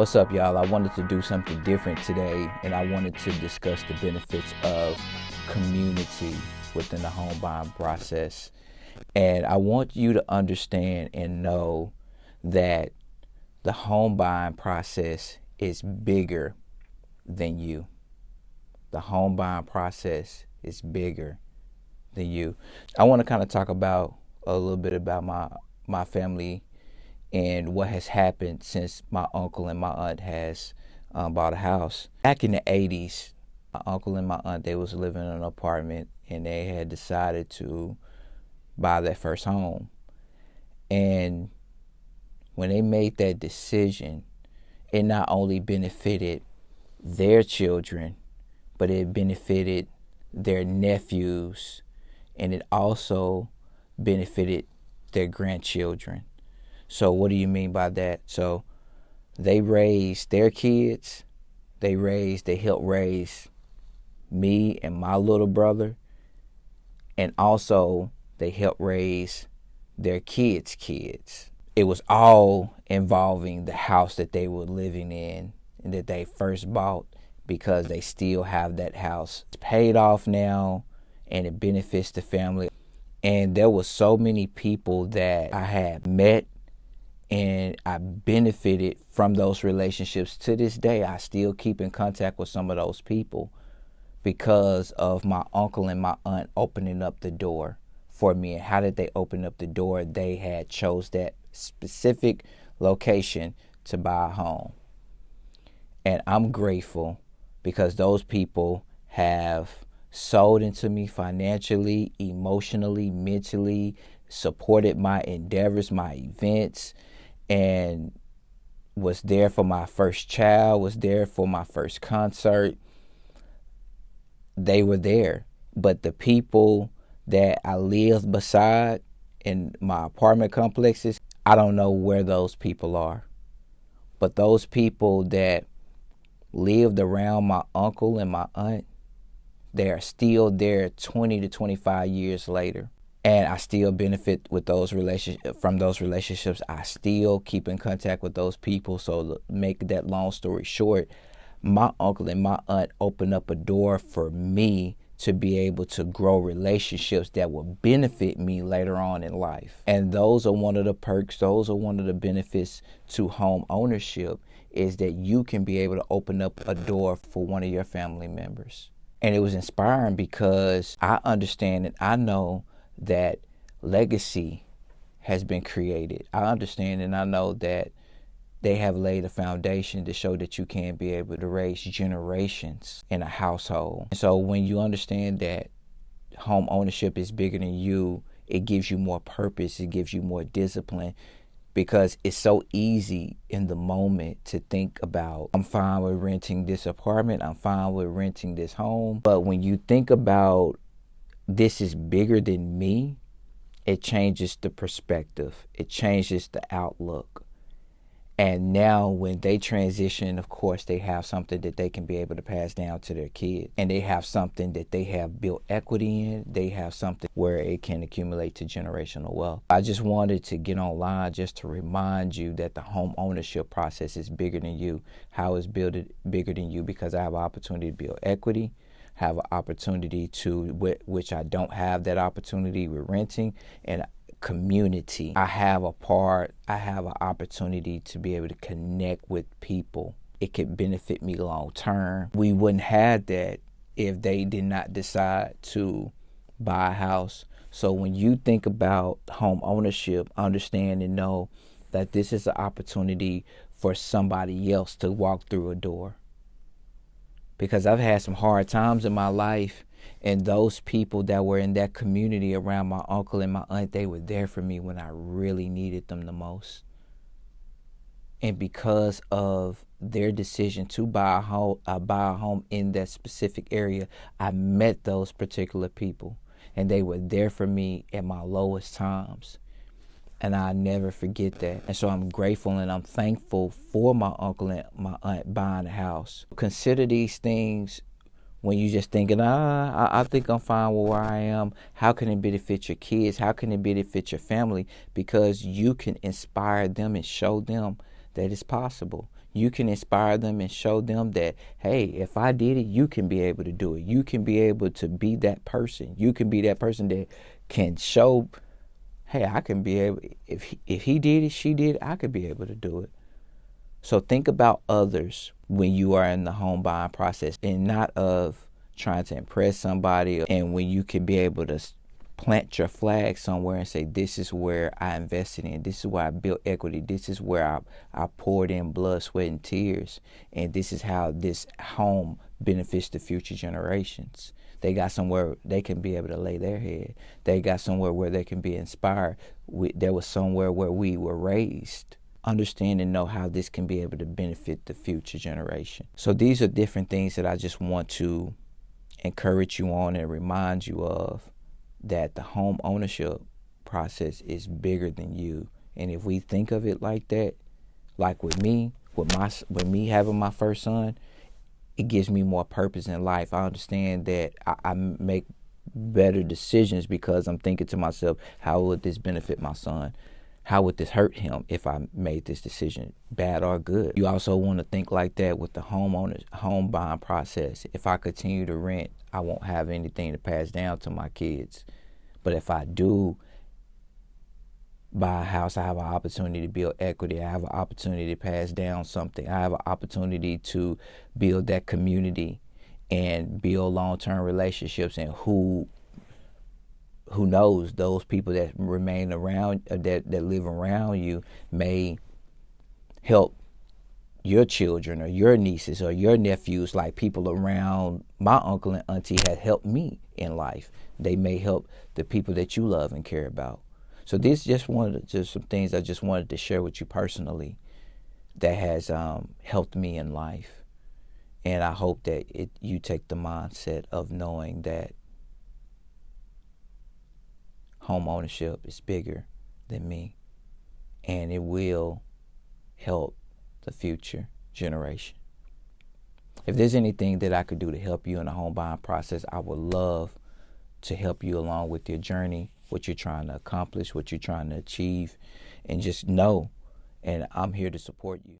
What's up, y'all? I wanted to do something different today, and I wanted to discuss the benefits of community within the home buying process. And I want you to understand and know that the home buying process is bigger than you. The home buying process is bigger than you. I want to kind of talk about a little bit about my family and what has happened since my uncle and my aunt has bought a house. Back in the 80s, my uncle and my aunt, they was living in an apartment, and they had decided to buy their first home. And when they made that decision, it not only benefited their children, but it benefited their nephews, and it also benefited their grandchildren. So what do you mean by that? So they raised their kids, they helped raise me and my little brother, and also they helped raise their kids' kids. It was all involving the house that they were living in and that they first bought, because they still have that house. It's paid off now, and it benefits the family. And there were so many people that I had met, and I benefited from those relationships. To this day, I still keep in contact with some of those people because of my uncle and my aunt opening up the door for me. And how did they open up the door? They had chose that specific location to buy a home. And I'm grateful because those people have sold into me financially, emotionally, mentally, supported my endeavors, my events, and was there for my first child, was there for my first concert. They were there. But the people that I lived beside in my apartment complexes, I don't know where those people are. But those people that lived around my uncle and my aunt, they are still there 20 to 25 years later. And I still benefit with from those relationships. I still keep in contact with those people. So to make that long story short, my uncle and my aunt opened up a door for me to be able to grow relationships that will benefit me later on in life. And those are one of the perks, those are one of the benefits to home ownership, is that you can be able to open up a door for one of your family members. And it was inspiring because I understand and I know that legacy has been created. I understand and I know that they have laid a foundation to show that you can be able to raise generations in a household. And so when you understand that home ownership is bigger than you, it gives you more purpose, it gives you more discipline, because it's so easy in the moment to think about, I'm fine with renting this apartment, I'm fine with renting this home. But when you think about this is bigger than me, it changes the perspective, it changes the outlook. And now when they transition, of course, they have something that they can be able to pass down to their kids. And they have something that they have built equity in. They have something where it can accumulate to generational wealth. I just wanted to get online just to remind you that the home ownership process is bigger than you. How is built bigger than you? Because I have an opportunity to build equity, have an opportunity to, which I don't have that opportunity with renting, and community. I have an opportunity to be able to connect with people. It could benefit me long term. We wouldn't have that if they did not decide to buy a house. So when you think about home ownership, understand and know that this is an opportunity for somebody else to walk through a door. Because I've had some hard times in my life, and those people that were in that community around my uncle and my aunt, they were there for me when I really needed them the most. And because of their decision to buy a home in that specific area, I met those particular people, and they were there for me at my lowest times. And I never forget that. And so I'm grateful and I'm thankful for my uncle and my aunt buying a house. Consider these things when you just thinking, I think I'm fine with where I am. How can it benefit your kids? How can it benefit your family? Because you can inspire them and show them that it's possible. You can inspire them and show them that, hey, if I did it, you can be able to do it. You can be able to be that person. You can be that person that can show, hey, I can be able, if he did it, she did it, I could be able to do it. So think about others when you are in the home buying process, and not of trying to impress somebody, and when you can be able to plant your flag somewhere and say, this is where I invested in, this is where I built equity, this is where I poured in blood, sweat, and tears, and this is how this home benefits the future generations. They got somewhere they can be able to lay their head. They got somewhere where they can be inspired. There was somewhere where we were raised. Understand and know how this can be able to benefit the future generation. So these are different things that I just want to encourage you on and remind you of, that the home ownership process is bigger than you. And if we think of it like that, like with me having my first son, it gives me more purpose in life. I understand that I make better decisions because I'm thinking to myself, how would this benefit my son? How would this hurt him if I made this decision, bad or good? You also want to think like that with the home buying process. If I continue to rent, I won't have anything to pass down to my kids. But if I do buy a house, I have an opportunity to build equity. I have an opportunity to pass down something. I have an opportunity to build that community and build long-term relationships. And who knows, those people that remain around, that live around you, may help your children or your nieces or your nephews, like people around my uncle and auntie had helped me in life. They may help the people that you love and care about. So this just some things I just wanted to share with you personally that has helped me in life. And I hope that you take the mindset of knowing that home ownership is bigger than me, and it will help the future generation. If there's anything that I could do to help you in the home buying process, I would love to help you along with your journey, what you're trying to accomplish, what you're trying to achieve, and just know, and I'm here to support you.